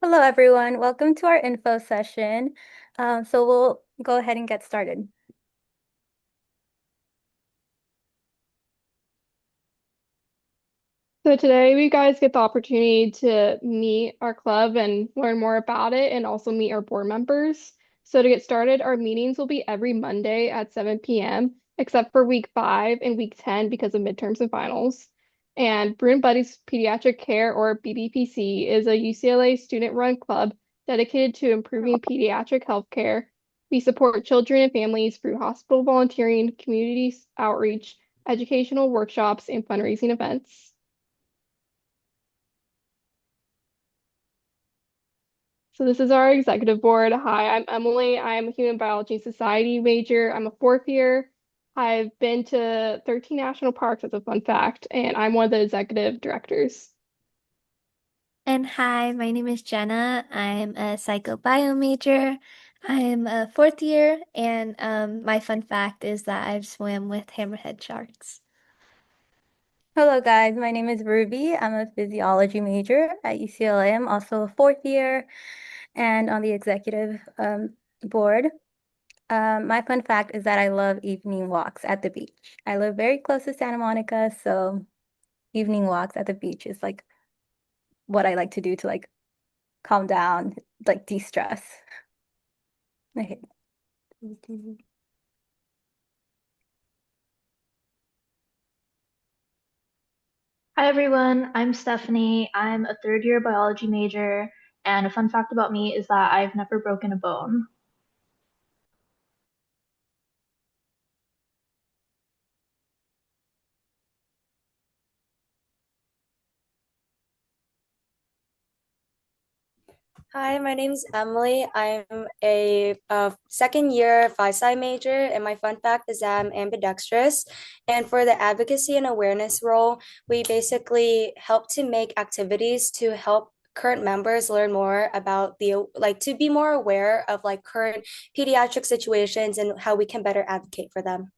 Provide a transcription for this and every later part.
Hello, everyone. Welcome to our info session. So we'll go ahead and get started. So today we guys get the opportunity to meet our club and learn more about it and also meet our board members. So to get started, our meetings will be every Monday at 7 p.m., except for week 5 and week 10 because of midterms and finals. And Bruin Buddies Pediatric Care, or BBPC, is a UCLA student-run club dedicated to improving pediatric health care. We support children and families through hospital volunteering, community outreach, educational workshops, and fundraising events. So this is our executive board. Hi, I'm Emily. I'm a human biology and society major. I'm a fourth year. I've been to 13 national parks as a fun fact, and I'm one of the executive directors. And hi, my name is Jenna. I'm a psychobio major. I'm a fourth year, and my fun fact is that I've swam with hammerhead sharks. Hello, guys. My name is Ruby. I'm a physiology major at UCLA. I'm also a fourth year and on the executive board. My fun fact is that I love evening walks at the beach. I live very close to Santa Monica, so evening walks at the beach is like what I like to do to like calm down, like de-stress. Okay. Hi everyone, I'm Stephanie. I'm a third year biology major, and a fun fact about me is that I've never broken a bone. Hi, my name's Emily. I'm a second year phi-sci major, and my fun fact is that I'm ambidextrous. And for the advocacy and awareness role, we basically help to make activities to help current members learn more about to be more aware of like current pediatric situations and how we can better advocate for them.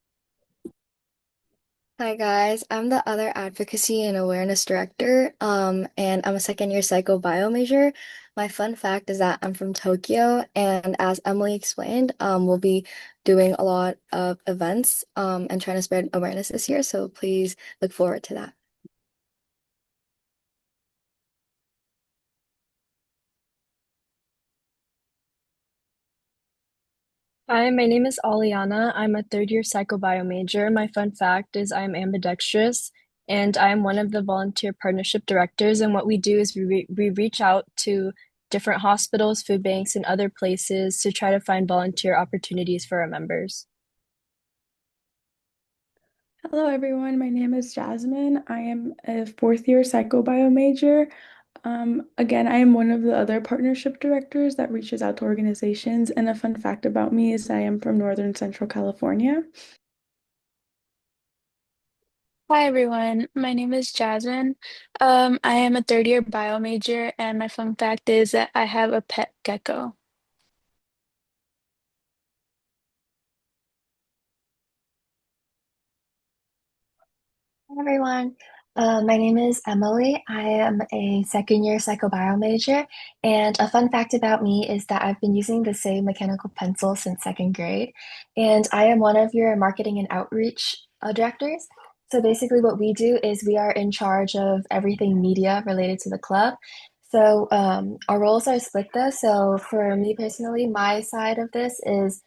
Hi guys, I'm the other advocacy and awareness director, and I'm a second year psychobio major. My fun fact is that I'm from Tokyo, and as Emily explained, we'll be doing a lot of events, and trying to spread awareness this year, so please look forward to that. Hi, my name is Aliana. I'm a third year psychobio major. My fun fact is I'm ambidextrous and I'm one of the volunteer partnership directors. And what we do is we reach out to different hospitals, food banks, and other places to try to find volunteer opportunities for our members. Hello, everyone. My name is Jasmine. I am a fourth year psychobio major. Again, I am one of the other partnership directors that reaches out to organizations. And a fun fact about me is I am from Northern Central California. Hi everyone, my name is Jasmine. I am a third year bio major, and my fun fact is that I have a pet gecko. Hi everyone. My name is Emily. I am a second year psychobio major, and a fun fact about me is that I've been using the same mechanical pencil since second grade, and I am one of your marketing and outreach directors. So basically, what we do is we are in charge of everything media related to the club. So our roles are split though. So for me personally, my side of this is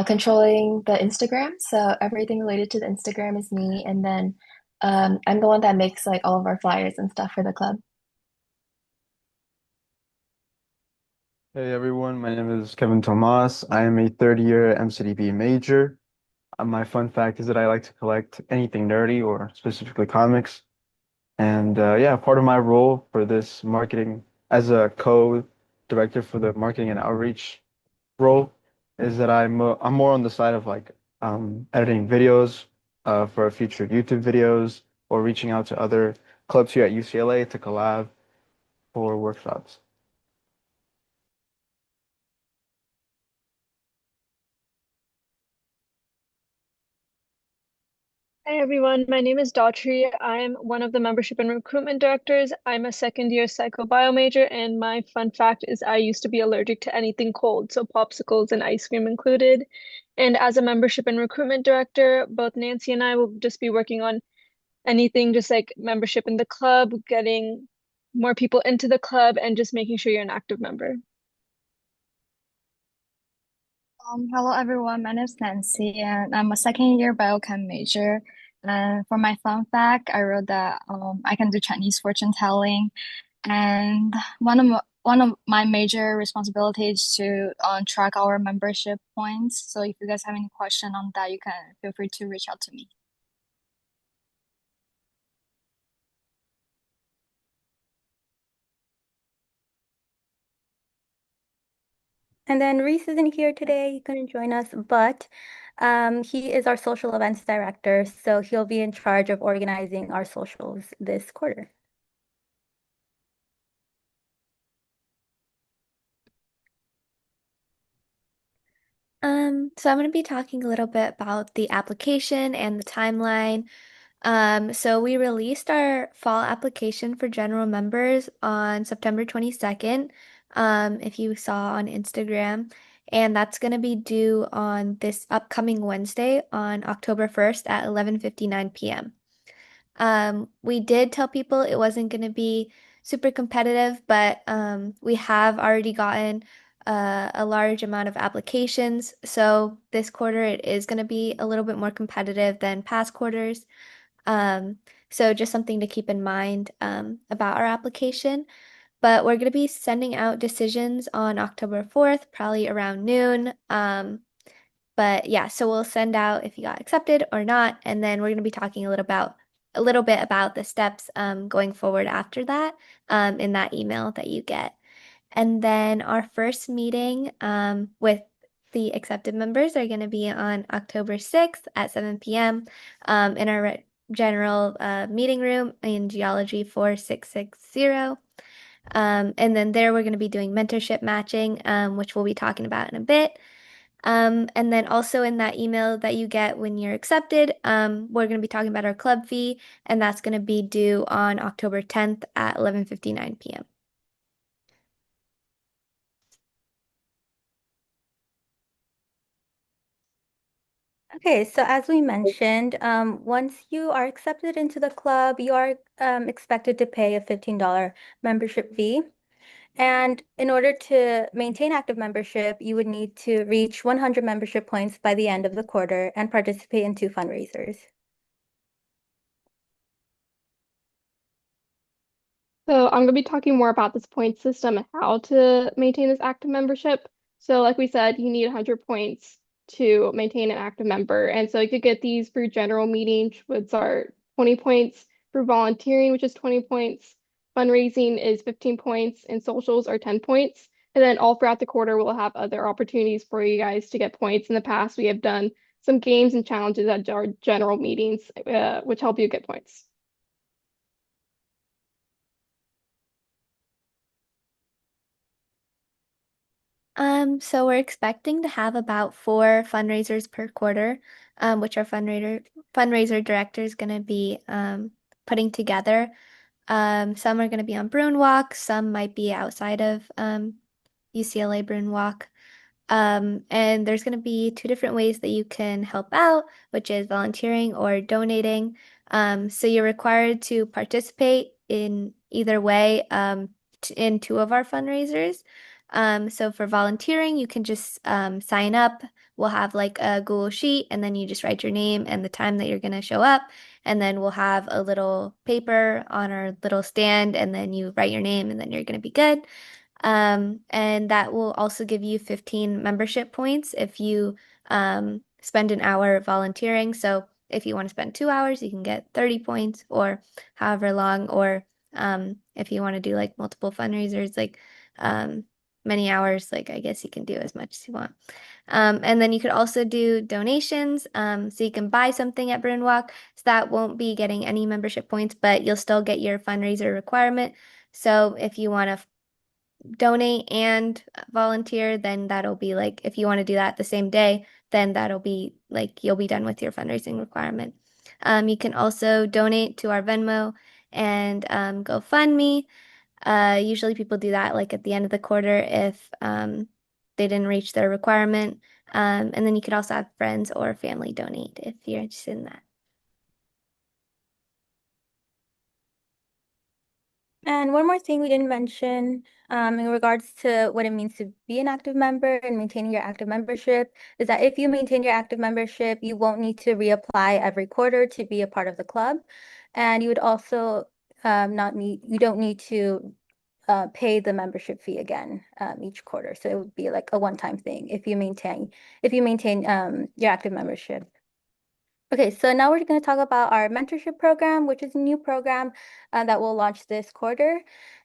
controlling the Instagram. So everything related to the Instagram is me, and then I'm the one that makes like all of our flyers and stuff for the club. Hey everyone, my name is Kevin Tomas. I am a third year MCDB major. My fun fact is that I like to collect anything nerdy or specifically comics. And yeah, part of my role for this marketing as a co-director for the marketing and outreach role is that I'm more on the side of like editing videos for future YouTube videos or reaching out to other clubs here at UCLA to collab for workshops. Hi everyone, my name is Daughtry. I'm one of the membership and recruitment directors. I'm a second year psychobio major, and my fun fact is I used to be allergic to anything cold, so popsicles and ice cream included. And as a membership and recruitment director, both Nancy and I will just be working on anything just like membership in the club, getting more people into the club, and just making sure you're an active member. Hello everyone, my name is Nancy and I'm a second year biochem major. And for my fun fact, I wrote that I can do Chinese fortune telling. And one of my major responsibilities is to track our membership points. So if you guys have any question on that, you can feel free to reach out to me. And then Reese isn't here today. He couldn't join us, but he is our social events director, so he'll be in charge of organizing our socials this quarter. So I'm going to be talking a little bit about the application and the timeline. So we released our fall application for general members on September 22nd, if you saw on Instagram, and that's going to be due on this upcoming Wednesday on October 1st at 11:59 p.m. We did tell people it wasn't going to be super competitive, but we have already gotten a large amount of applications. So this quarter it is going to be a little bit more competitive than past quarters. Um, so just something to keep in mind about our application. But we're going to be sending out decisions on October 4th, probably around noon. But yeah, so we'll send out if you got accepted or not, and then we're going to be talking a little bit about the steps going forward after that in that email that you get. And then our first meeting with the accepted members are going to be on October 6th at 7 p.m. In our general meeting room in Geology 4660. And then there we're going to be doing mentorship matching, which we'll be talking about in a bit. And then also in that email that you get when you're accepted, we're going to be talking about our club fee, and that's going to be due on October 10th at 11:59 p.m. Okay, so as we mentioned, once you are accepted into the club, you are expected to pay a $15 membership fee. And in order to maintain active membership, you would need to reach 100 membership points by the end of the quarter and participate in 2 fundraisers. So I'm going to be talking more about this point system and how to maintain this active membership. So like we said, you need 100 points to maintain an active member. And so you could get these for general meetings, which are 20 points, for volunteering, which is 20 points, fundraising is 15 points, and socials are 10 points. And then all throughout the quarter, we'll have other opportunities for you guys to get points. In the past, we have done some games and challenges at our general meetings, which help you get points. So we're expecting to have about 4 fundraisers per quarter, which our fundraiser director is going to be putting together. Some are going to be on Bruin Walk, some might be outside of UCLA Bruin Walk. And there's going to be 2 different ways that you can help out, which is volunteering or donating. So you're required to participate in either way in 2 of our fundraisers. So for volunteering, you can just sign up. We'll have like a Google Sheet, and then you just write your name and the time that you're going to show up. And then we'll have a little paper on our little stand, and then you write your name, and then you're going to be good. And that will also give you 15 membership points if you spend an hour volunteering. So if you want to spend 2 hours, you can get 30 points or however long. Or if you want to do like multiple fundraisers, like many hours, like I guess you can do as much as you want. And then you could also do donations. So you can buy something at Bruin Walk. So that won't be getting any membership points, but you'll still get your fundraiser requirement. So if you want to donate and volunteer, then that'll be like, if you want to do that the same day, then that'll be like, you'll be done with your fundraising requirement. You can also donate to our Venmo and GoFundMe. Usually people do that like at the end of the quarter if they didn't reach their requirement. And then you could also have friends or family donate if you're interested in that. And one more thing we didn't mention in regards to what it means to be an active member and maintaining your active membership is that if you maintain your active membership, you won't need to reapply every quarter to be a part of the club. And you would also not need, you don't need to pay the membership fee again each quarter. So it would be like a one-time thing if you maintain your active membership. Okay, so now we're going to talk about our mentorship program, which is a new program that will launch this quarter.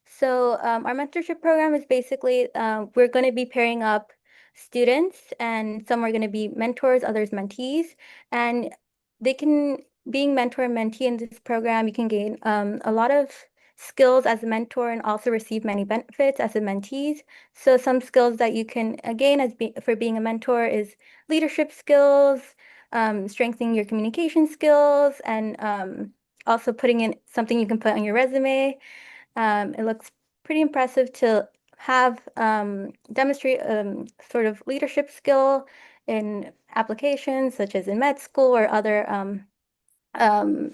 So our mentorship program is basically we're going to be pairing up students, and some are going to be mentors, others mentees, and they can being mentor and mentee in this program, you can gain a lot of skills as a mentor and also receive many benefits as a mentees. So some skills that you can gain for being a mentor is leadership skills, strengthening your communication skills, and also putting in something you can put on your resume. It looks pretty impressive to have demonstrate sort of leadership skill in applications such as in med school or other um,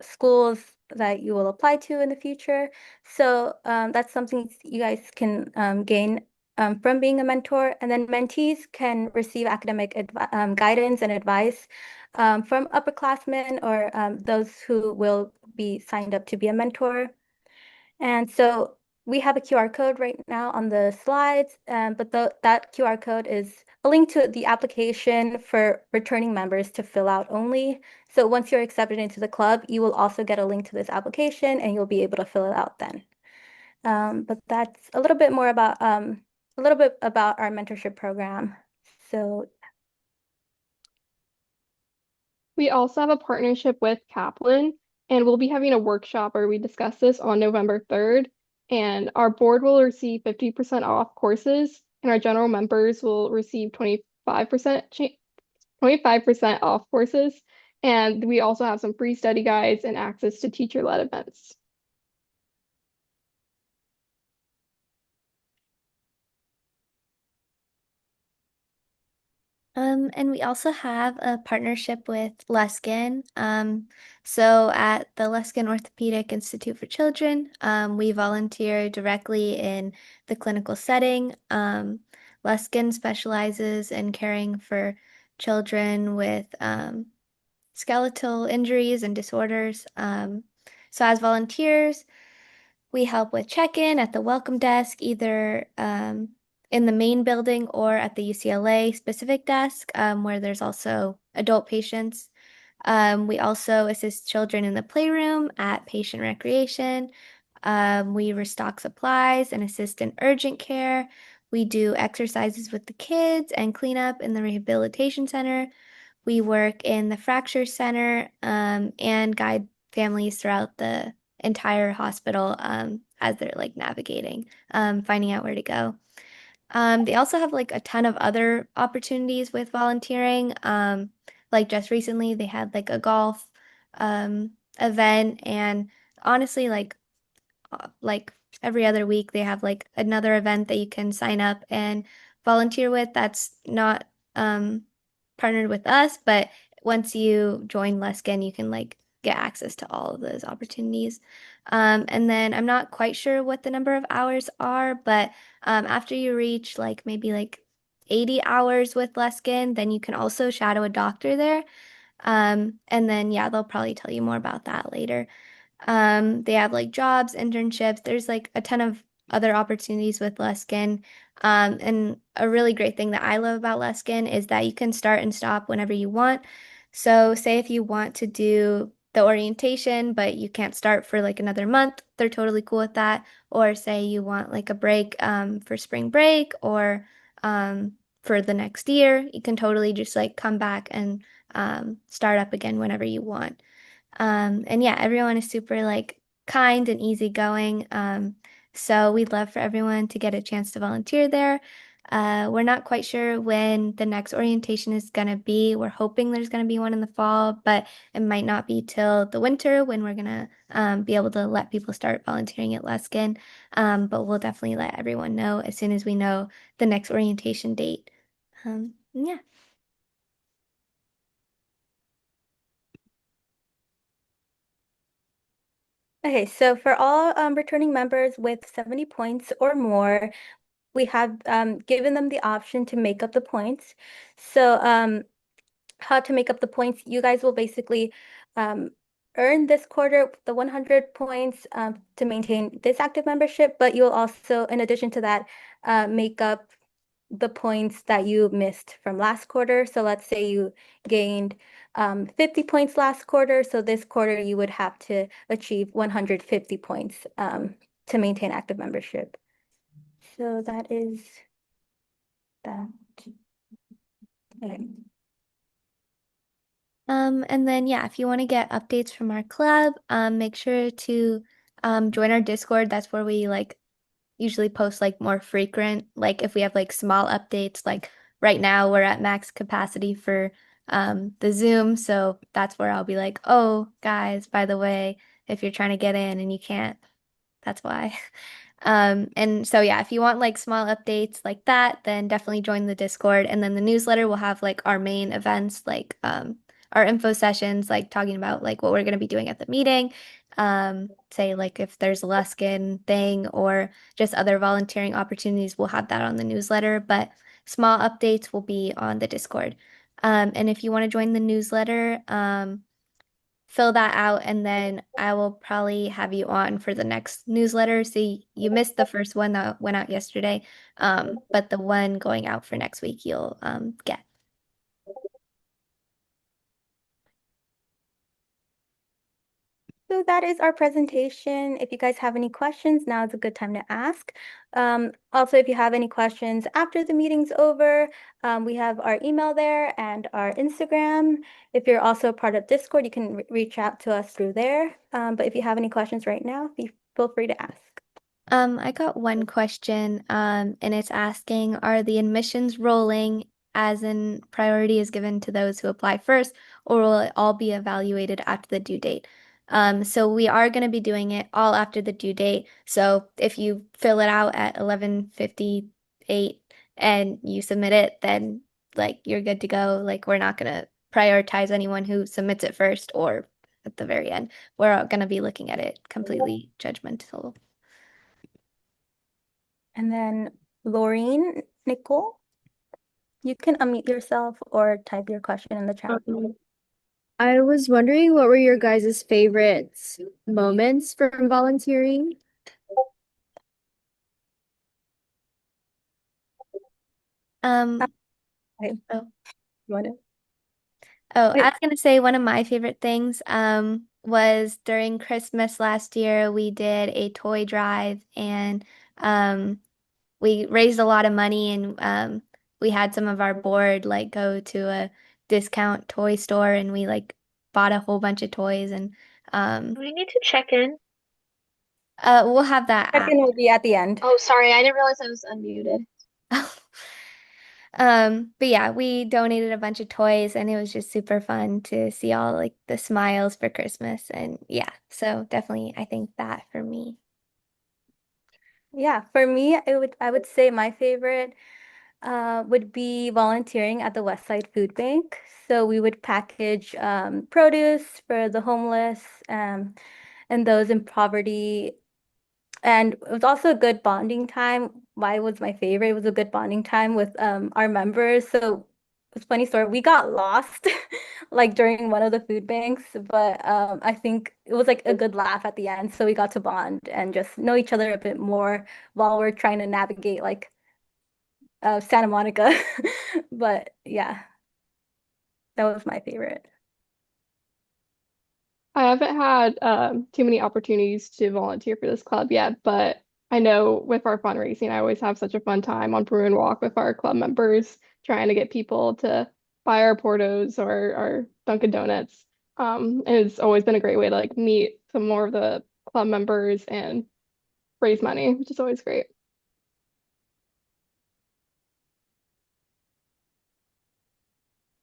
schools that you will apply to in the future. So that's something you guys can gain from being a mentor. And then mentees can receive academic guidance and advice from upperclassmen or those who will be signed up to be a mentor. And so we have a QR code right now on the slides, but that QR code is a link to the application for returning members to fill out only. So once you're accepted into the club, you will also get a link to this application and you'll be able to fill it out then. But that's a little bit about our mentorship program. So We also have a partnership with Kaplan, and we'll be having a workshop where we discuss this on November 3rd. And our board will receive 50% off courses, and our general members will receive 25% off courses. And we also have some free study guides and access to teacher-led events. And we also have a partnership with Luskin. So at the Luskin Orthopedic Institute for Children, we volunteer directly in the clinical setting. Luskin specializes in caring for children with skeletal injuries and disorders. So as volunteers, we help with check-in at the welcome desk, either in the main building or at the UCLA specific desk, where there's also adult patients. We also assist children in the playroom at patient recreation. We restock supplies and assist in urgent care. We do exercises with the kids and cleanup in the rehabilitation center. We work in the fracture center and guide families throughout the entire hospital as they're like navigating, finding out where to go. They also have like a ton of other opportunities with volunteering. Like just recently, they had like a golf event, and honestly, like every other week they have like another event that you can sign up and volunteer with that's not partnered with us, but once you join Luskin, you can like get access to all of those opportunities. And then I'm not quite sure what the number of hours are, but after you reach like maybe like 80 hours with Luskin, then you can also shadow a doctor there. And then yeah, they'll probably tell you more about that later. They have like jobs, internships. There's like a ton of other opportunities with Luskin. And a really great thing that I love about Luskin is that you can start and stop whenever you want. So, say if you want to do the orientation, but you can't start for like another month, they're totally cool with that. Or say you want like a break for spring break or for the next year, you can totally just like come back and start up again whenever you want. And yeah, everyone is super like kind and easygoing. So we'd love for everyone to get a chance to volunteer there. We're not quite sure when the next orientation is going to be. We're hoping there's going to be one in the fall, but it might not be till the winter when we're going to be able to let people start volunteering at Luskin. But we'll definitely let everyone know as soon as we know the next orientation date. Yeah. Okay, so for all returning members with 70 points or more, we have given them the option to make up the points. So how to make up the points, you guys will basically um, earn this quarter the 100 points to maintain this active membership, but you'll also, in addition to that, make up the points that you missed from last quarter. So let's say you gained 50 points last quarter. So this quarter you would have to achieve 150 points to maintain active membership. So that is that. Okay. And then yeah, if you want to get updates from our club, make sure to join our Discord. That's where we like usually post like more frequent, like if we have like small updates, like right now we're at max capacity for the Zoom. So that's where I'll be like, oh guys, by the way, if you're trying to get in and you can't, that's why. And so yeah, if you want like small updates like that, then definitely join the Discord. And then the newsletter will have like our main events, like our info sessions, like talking about like what we're gonna be doing at the meeting. Say like if there's a Luskin thing or just other volunteering opportunities, we'll have that on the newsletter, but small updates will be on the Discord. And if you want to join the newsletter, fill that out and then I will probably have you on for the next newsletter. So you missed the first one that went out yesterday, but the one going out for next week you'll get. So that is our presentation. If you guys have any questions, now is a good time to ask. Also, if you have any questions after the meeting's over, we have our email there and our Instagram. If you're also part of Discord, you can reach out to us through there. But if you have any questions right now, feel free to ask. I got one question, and it's asking, are the admissions rolling as in priority is given to those who apply first, or will it all be evaluated after the due date? So we are going to be doing it all after the due date. So if you fill it out at 11:58 and you submit it, then like you're good to go. Like we're not going to prioritize anyone who submits it first or at the very end. We're going to be looking at it completely judgmental. And then Laureen, Nicole, you can unmute yourself or type your question in the chat. I was wondering what were your guys' favorite moments from volunteering? Okay. Oh. You want to? Oh, I was gonna say one of my favorite things was during Christmas last year we did a toy drive and we raised a lot of money and we had some of our board like go to a discount toy store and we like bought a whole bunch of toys and Do we need to check in? we'll have that Check-in will be at the end. Oh, sorry, I didn't realize I was unmuted. But yeah, we donated a bunch of toys and it was just super fun to see all like the smiles for Christmas and yeah, so definitely I think that for me. Yeah, for me, I would say my favorite would be volunteering at the Westside Food Bank. So we would package produce for the homeless and those in poverty. And it was also a good bonding time. Why it was my favorite? It was a good bonding time with our members. So it's a funny story. We got lost like during one of the food banks, but I think it was like a good laugh at the end. So we got to bond and just know each other a bit more while we're trying to navigate like Santa Monica. But yeah, that was my favorite. I haven't had too many opportunities to volunteer for this club yet, but I know with our fundraising, I always have such a fun time on Bruin Walk with our club members, trying to get people to buy our Portos or our Dunkin' Donuts. And it's always been a great way to like meet some more of the club members and raise money, which is always great.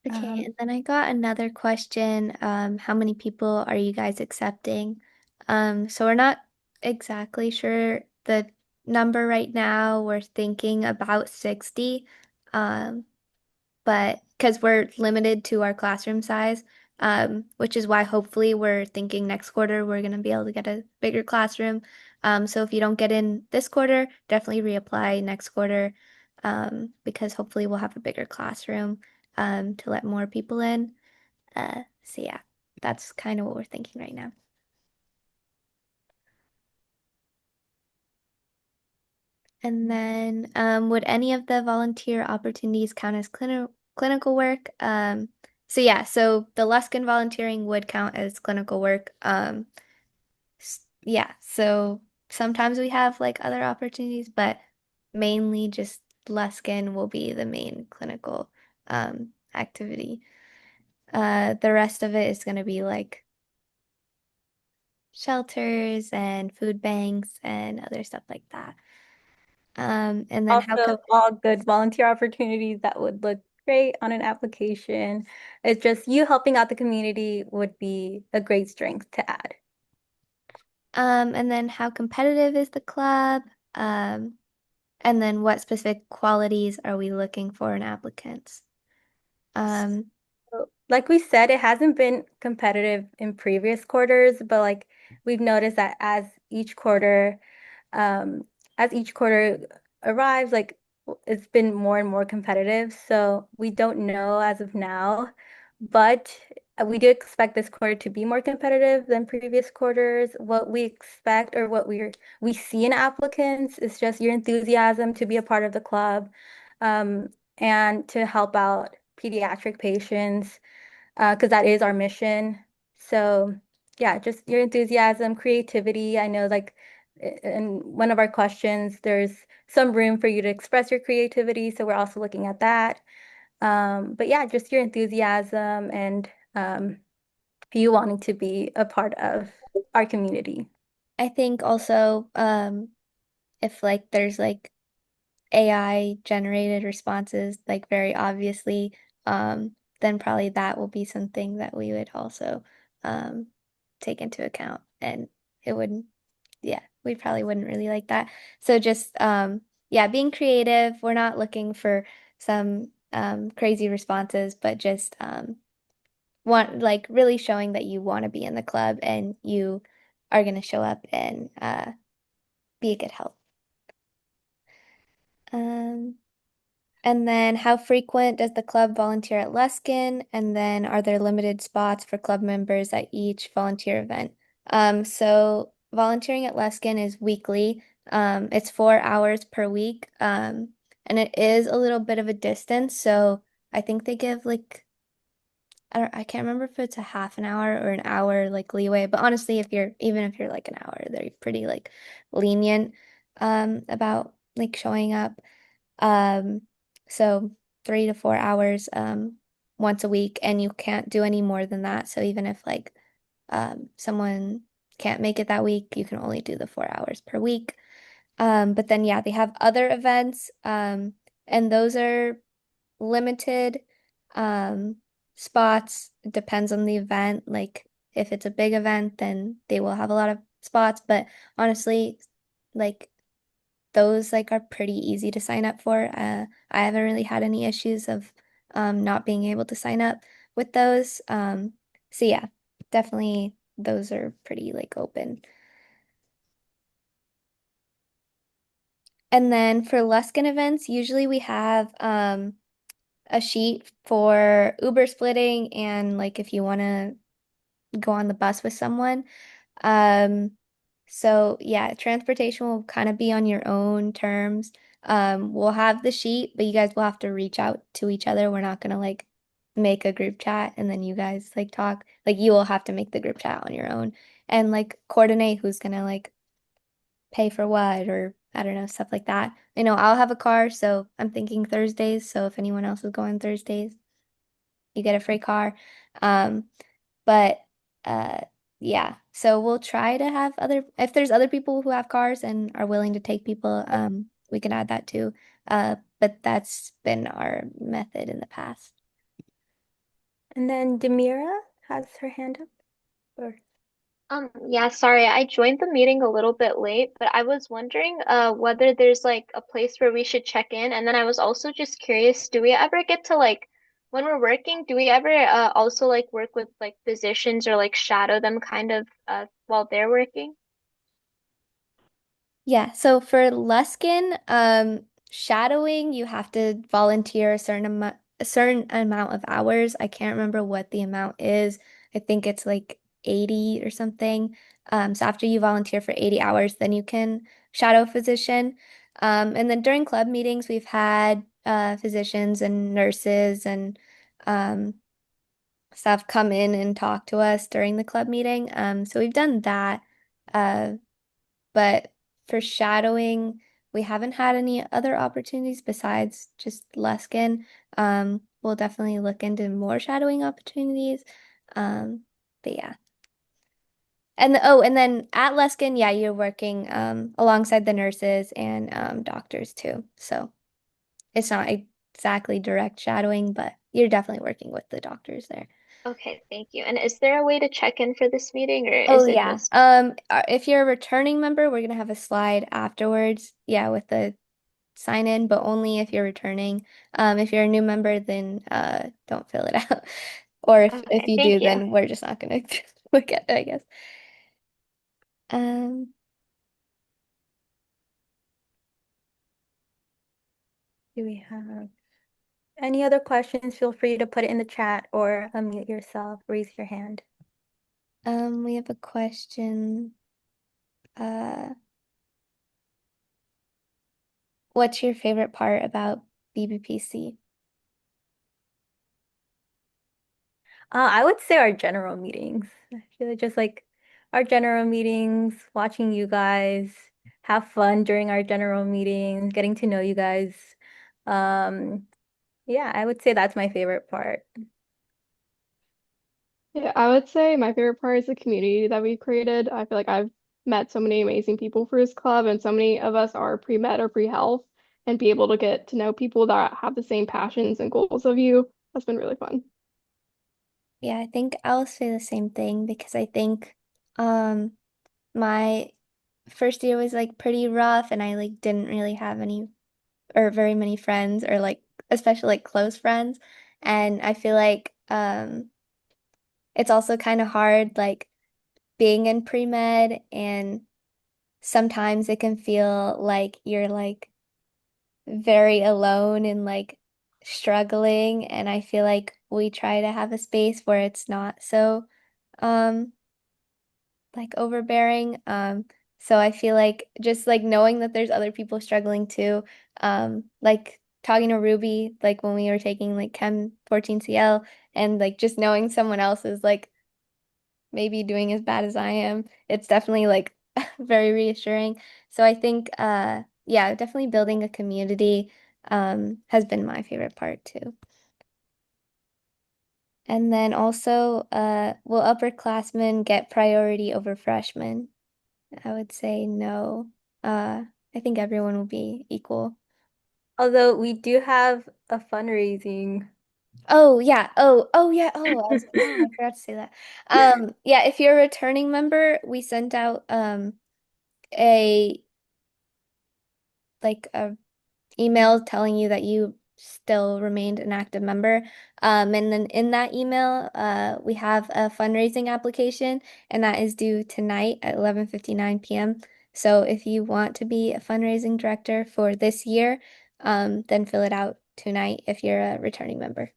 Okay, and then I got another question. How many people are you guys accepting? So we're not exactly sure the number right now. We're thinking about 60. Um, but because we're limited to our classroom size, which is why hopefully we're thinking next quarter we're going to be able to get a bigger classroom. So if you don't get in this quarter, definitely reapply next quarter, because hopefully we'll have a bigger classroom, to let more people in. So yeah, that's kind of what we're thinking right now. And then, would any of the volunteer opportunities count as clinical work? So yeah, so the Luskin volunteering would count as clinical work. Yeah, so sometimes we have like other opportunities, but mainly just Luskin will be the main clinical activity. The rest of it is going to be like shelters and food banks and other stuff like that. And then how Also, come? all good volunteer opportunities that would look great on an application. It's just you helping out the community would be a great strength to add. And then how competitive is the club? Um, and then what specific qualities are we looking for in applicants? Um, So, like we said, it hasn't been competitive in previous quarters, but like we've noticed that um, as each quarter arrives, like it's been more and more competitive. So we don't know as of now, but we do expect this quarter to be more competitive than previous quarters. What we expect or what we see in applicants is just your enthusiasm to be a part of the club, um, and to help out pediatric patients, because that is our mission. So yeah, just your enthusiasm, creativity. I know like in one of our questions, there's some room for you to express your creativity. So we're also looking at that. But yeah, just your enthusiasm and you wanting to be a part of our community. I think also, if like there's like AI generated responses, like very obviously, then probably that will be something that we would also um, take into account. And it wouldn't, yeah, we probably wouldn't really like that. So just, yeah, being creative. We're not looking for some crazy responses, but just want like really showing that you want to be in the club and you are going to show up and be a good help. Um, And then how frequent does the club volunteer at Luskin? And then are there limited spots for club members at each volunteer event? So volunteering at Luskin is weekly. It's 4 hours per week. And it is a little bit of a distance. So I think they give like, I can't remember if it's a half an hour or an hour like leeway, but honestly, even if you're like an hour, they're pretty like lenient about like showing up. Um, so 3 to 4 hours once a week, and you can't do any more than that. So even if like someone can't make it that week, you can only do the 4 hours per week. But then yeah, they have other events, and those are limited um spots. It depends on the event. Like if it's a big event, then they will have a lot of spots. But honestly, like those like are pretty easy to sign up for. I haven't really had any issues of not being able to sign up with those. So yeah, definitely those are pretty like open. And then for Luskin events, usually we have a sheet for Uber splitting and like if you want to go on the bus with someone. Um, so yeah, transportation will kind of be on your own terms. We'll have the sheet, but you guys will have to reach out to each other. We're not gonna like make a group chat and then you guys like talk. Like you will have to make the group chat on your own and like coordinate who's gonna like pay for what or I don't know, stuff like that. I know I'll have a car, so I'm thinking Thursdays. So if anyone else is going Thursdays, you get a free car. Um, but uh yeah, so we'll try to have other if there's other people who have cars and are willing to take people, we can add that too. But that's been our method in the past. And then Demira has her hand up. Or Yeah, sorry, I joined the meeting a little bit late, but I was wondering whether there's like a place where we should check in. And then I was also just curious, do we ever get to like when we're working, do we ever also like work with like physicians or like shadow them kind of while they're working? Yeah, so for Luskin, shadowing, you have to volunteer a certain amount of hours. I can't remember what the amount is. I think it's like 80 or something. So after you volunteer for 80 hours, then you can shadow a physician. And then during club meetings, we've had physicians and nurses and um, staff come in and talk to us during the club meeting. So we've done that. Uh, but for shadowing, we haven't had any other opportunities besides just Luskin. We'll definitely look into more shadowing opportunities. Um, but yeah. And then at Luskin, yeah, you're working alongside the nurses and doctors too. So it's not exactly direct shadowing, but you're definitely working with the doctors there. Okay, thank you. And is there a way to check in for this meeting or Oh is it yeah. just If you're a returning member, we're gonna have a slide afterwards. Yeah, with the sign in, but only if you're returning. If you're a new member, then don't fill it out. Or if okay, you do, thank you. then we're just not gonna look at it, I guess. Um, do we have any other questions? Feel free to put it in the chat or unmute yourself, raise your hand. we have a question. Uh, what's your favorite part about BBPC? I would say our general meetings. I feel like just like our general meetings, watching you guys have fun during our general meetings, getting to know you guys. Um, yeah, I would say that's my favorite part. Yeah, I would say my favorite part is the community that we created. I feel like I've met so many amazing people for this club, and so many of us are pre-med or pre-health, and be able to get to know people that have the same passions and goals of you has been really fun. Yeah, I think I'll say the same thing because I think um my first year was like pretty rough and I like didn't really have any or very many friends or like especially like close friends. And I feel like it's also kind of hard like being in pre-med and sometimes it can feel like you're like very alone and like struggling and I feel like we try to have a space where it's not so um like overbearing. So I feel like just like knowing that there's other people struggling too. Like talking to Ruby, like when we were taking like Chem 14CL and like just knowing someone else is like maybe doing as bad as I am, it's definitely like very reassuring. So I think yeah, definitely building a community has been my favorite part too. And then also, will upperclassmen get priority over freshmen? I would say no. I think everyone will be equal. Although we do have a fundraising. Oh yeah. Oh yeah. I forgot to say that. Yeah, if you're a returning member, we sent out a a email telling you that you still remained an active member. And then in that email, we have a fundraising application, and that is due tonight at 11:59 p.m. So if you want to be a fundraising director for this year, then fill it out tonight if you're a returning member.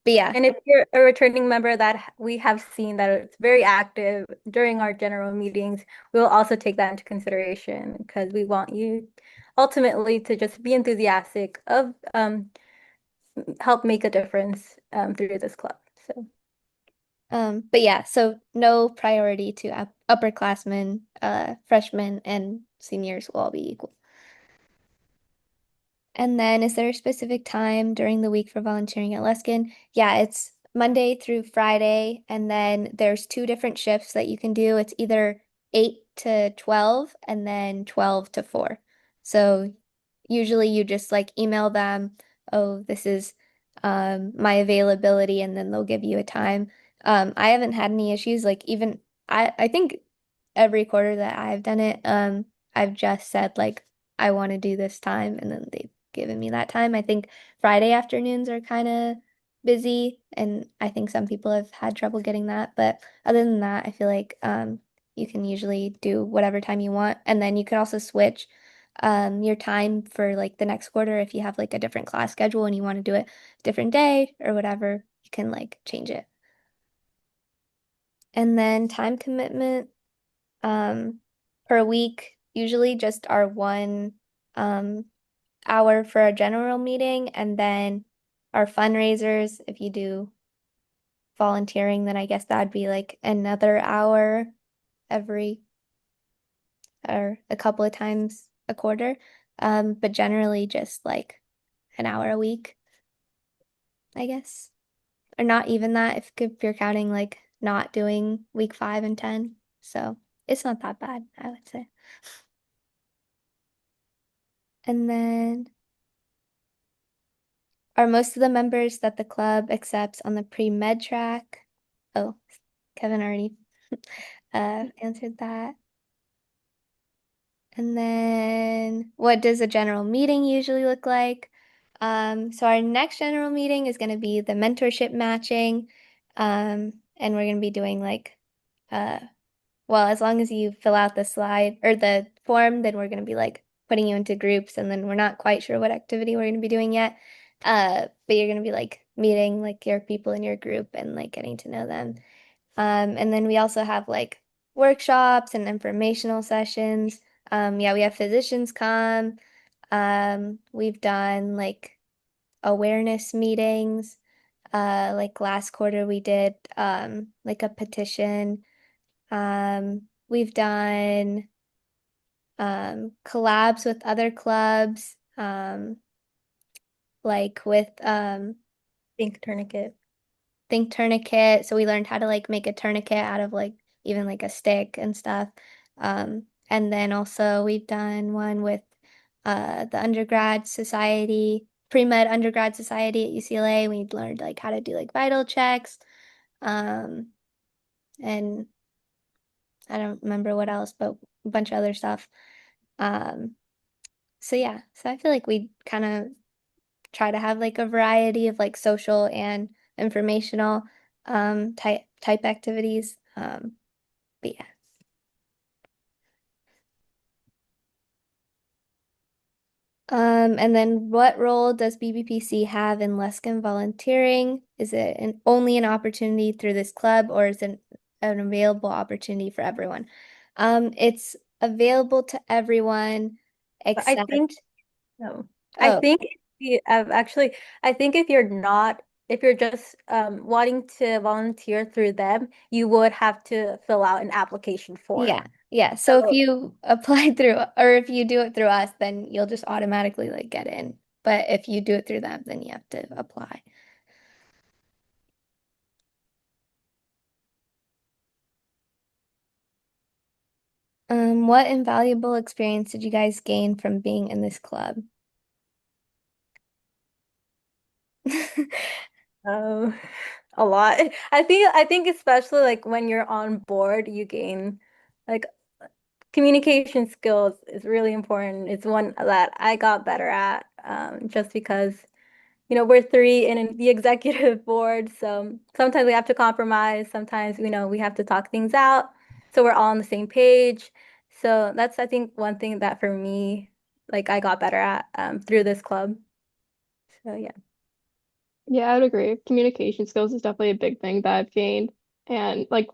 But yeah. And if you're a returning member that we have seen that it's very active during our general meetings, we'll also take that into consideration because we want you ultimately to just be enthusiastic of help make a difference through this club. So But yeah, so no priority to upperclassmen, freshmen, and seniors will all be equal. And then is there a specific time during the week for volunteering at Luskin? Yeah, it's Monday through Friday, and then there's two different shifts that you can do. It's either 8 to 12 and then 12 to 4. So usually you just like email them, oh, this is my availability, and then they'll give you a time. I haven't had any issues. Like even I think every quarter that I've done it, I've just said like I want to do this time, and then they've given me that time. I think Friday afternoons are kind of busy, and I think some people have had trouble getting that. But other than that, I feel like you can usually do whatever time you want, and then you could also switch your time for like the next quarter if you have like a different class schedule and you want to do it different day or whatever, you can like change it. And then time commitment, um, per week, usually just our 1 hour for a general meeting, and then our fundraisers. If you do volunteering, then I guess that'd be like another hour every or a couple of times a quarter. But generally just like an hour a week, I guess. Or not even that if you're counting like not doing week 5 and 10. So it's not that bad, I would say. And then are most of the members that the club accepts on the pre-med track? Oh, Kevin already answered that. And then what does a general meeting usually look like? So our next general meeting is going to be the mentorship matching. And we're going to be doing like uh well, as long as you fill out the slide or the form, then we're going to be like putting you into groups, and then we're not quite sure what activity we're going to be doing yet. But you're going to be like meeting like your people in your group and like getting to know them. And then we also have like workshops and informational sessions. Yeah, we have physicians come. We've done like awareness meetings. Like last quarter we did like a petition. We've done collabs with other clubs, like with Think tourniquet. Think Tourniquet. So we learned how to like make a tourniquet out of like even like a stick and stuff. And then also we've done one with the undergrad society, pre-med undergrad society at UCLA. We learned like how to do like vital checks. Um, and I don't remember what else, but a bunch of other stuff. Um, so yeah, so I feel like we kind of try to have like a variety of like social and informational type activities. But yeah. And then what role does BBPC have in Luskin volunteering? Is it only an opportunity through this club, or is it an available opportunity for everyone? It's available to everyone But I think except, no. I oh, think if you actually, I think if you're not, if you're just wanting to volunteer through them, you would have to fill out an application form. yeah, yeah. So if So you apply through, or if you do it through us, then you'll just automatically like get in. But if you do it through them, then you have to apply. What invaluable experience did you guys gain from being in this club? um, a lot. I think especially like when you're on board, you gain like communication skills is really important. It's one that I got better at just because we're three in the executive board, so sometimes we have to compromise. Sometimes, we have to talk things out, so we're all on the same page. So that's, I think, one thing that for me, like I got better at through this club. So yeah. Yeah, I would agree. Communication skills is definitely a big thing that I've gained. And like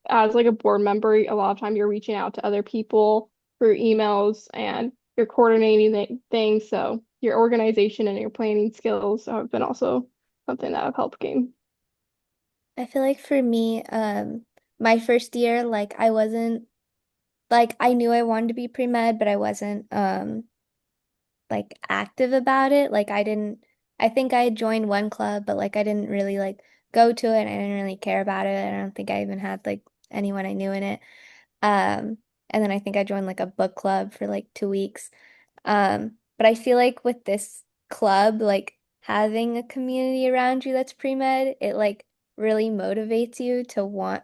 as like a board member, a lot of time you're reaching out to other people through emails and you're coordinating things. So your organization and your planning skills have been also something that have helped gain. I feel like for me, my first year, like I wasn't like I knew I wanted to be pre-med, but I wasn't like active about it. Like I didn't I think I joined one club, but like I didn't really like go to it. I didn't really care about it. I don't think I even had like anyone I knew in it. And then I think I joined like a book club for like 2 weeks. But I feel like with this club, like having a community around you that's pre-med, it like really motivates you to want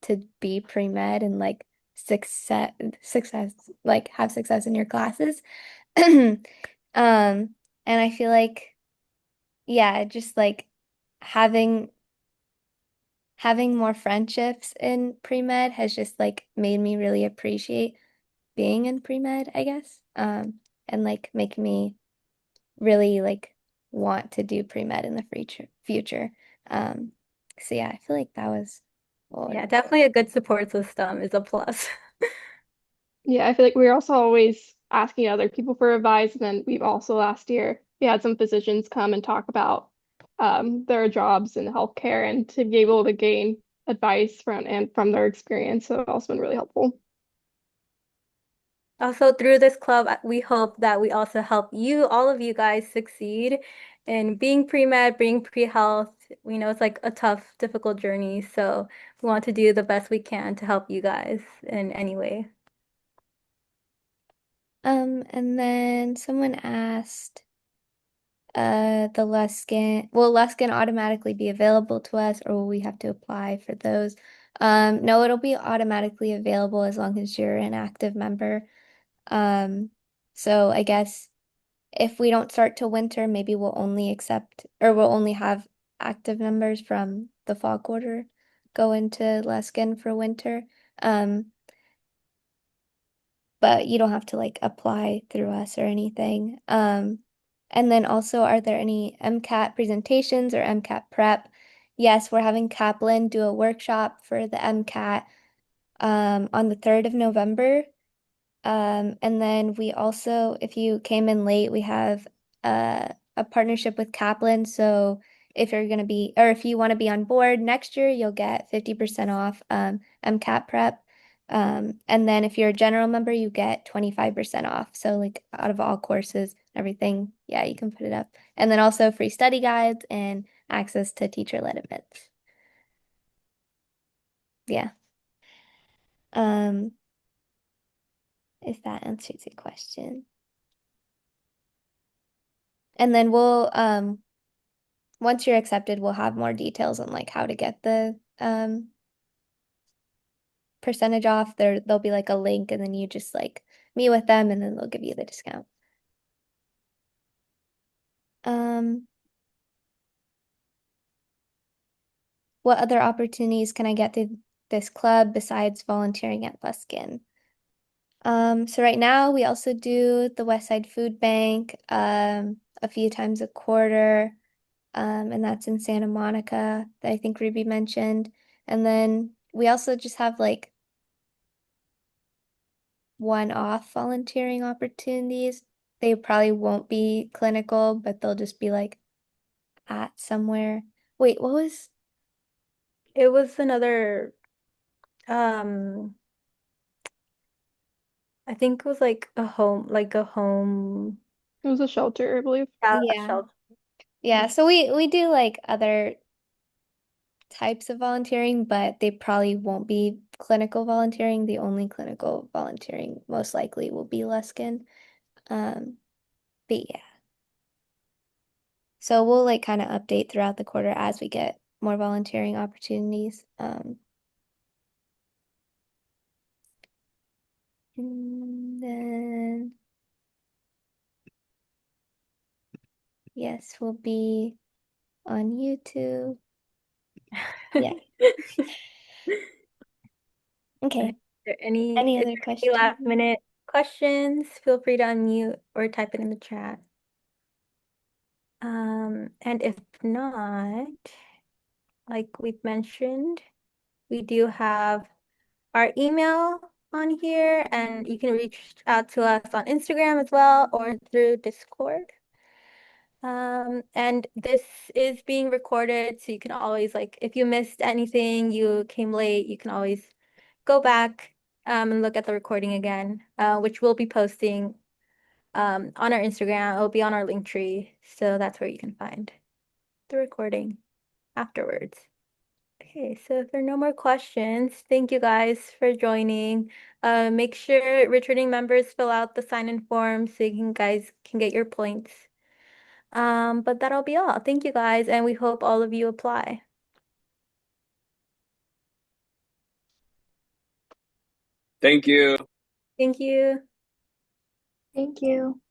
to be pre-med and like success like have success in your classes. And I feel like yeah, just like having more friendships in pre-med has just like made me really appreciate being in pre-med, I guess. And like make me really like want to do pre-med in the future. Um, so yeah, I feel like that was Yeah, well, definitely a good support system is a plus. Yeah, I feel like we're also always asking other people for advice. And then we've also last year we had some physicians come and talk about their jobs in healthcare and to be able to gain advice from their experience. So it's also been really helpful. Also, through this club, we hope that we also help you, all of you guys, succeed in being pre-med, being pre-health. We know it's like a tough, difficult journey, so we want to do the best we can to help you guys in any way. and then someone asked, the Luskin, will Luskin automatically be available to us, or will we have to apply for those? No, it'll be automatically available as long as you're an active member. So I guess if we don't start till winter, maybe we'll only accept or we'll only have active members from the fall quarter go into Luskin for winter. Um, but you don't have to like apply through us or anything. And then also, are there any MCAT presentations or MCAT prep? Yes, we're having Kaplan do a workshop for the MCAT on the 3rd of November. And then we also, if you came in late, we have a partnership with Kaplan. So if you're going to be, or if you want to be on board next year, you'll get 50% off MCAT prep. And then if you're a general member, you get 25% off. So like out of all courses, everything, yeah, you can put it up. And then also free study guides and access to teacher-led events. Yeah. Um, if that answers your question. And then we'll once you're accepted, we'll have more details on like how to get the percentage off. There'll be like a link and then you just like meet with them and then they'll give you the discount. Um, what other opportunities can I get through this club besides volunteering at Luskin? So right now we also do the West Side Food Bank a few times a quarter. And that's in Santa Monica that I think Ruby mentioned. And then we also just have like one-off volunteering opportunities. They probably won't be clinical, but they'll just be like at somewhere. Wait, what was? It was another, um, I think it was like a home, It was a shelter, I believe. yeah, a Yeah. shelter. Yeah, so we do like other types of volunteering, but they probably won't be clinical volunteering. The only clinical volunteering most likely will be Luskin. Um, but yeah. So we'll like kind of update throughout the quarter as we get more volunteering opportunities. And then yes, we'll be on YouTube. Yeah. Okay. Any Is other there any questions? last minute questions? Feel free to unmute or type it in the chat. And if not, like we've mentioned, we do have our email on here, and you can reach out to us on Instagram as well or through Discord. And this is being recorded, so you can always like if you missed anything, you came late, you can always go back and look at the recording again, which we'll be posting on our Instagram. It'll be on our link tree, so that's where you can find the recording afterwards. Okay, so if there are no more questions, thank you guys for joining. Make sure returning members fill out the sign-in form so you guys can get your points. But that'll be all. Thank you guys, and we hope all of you apply. Thank you. Thank you. Thank you.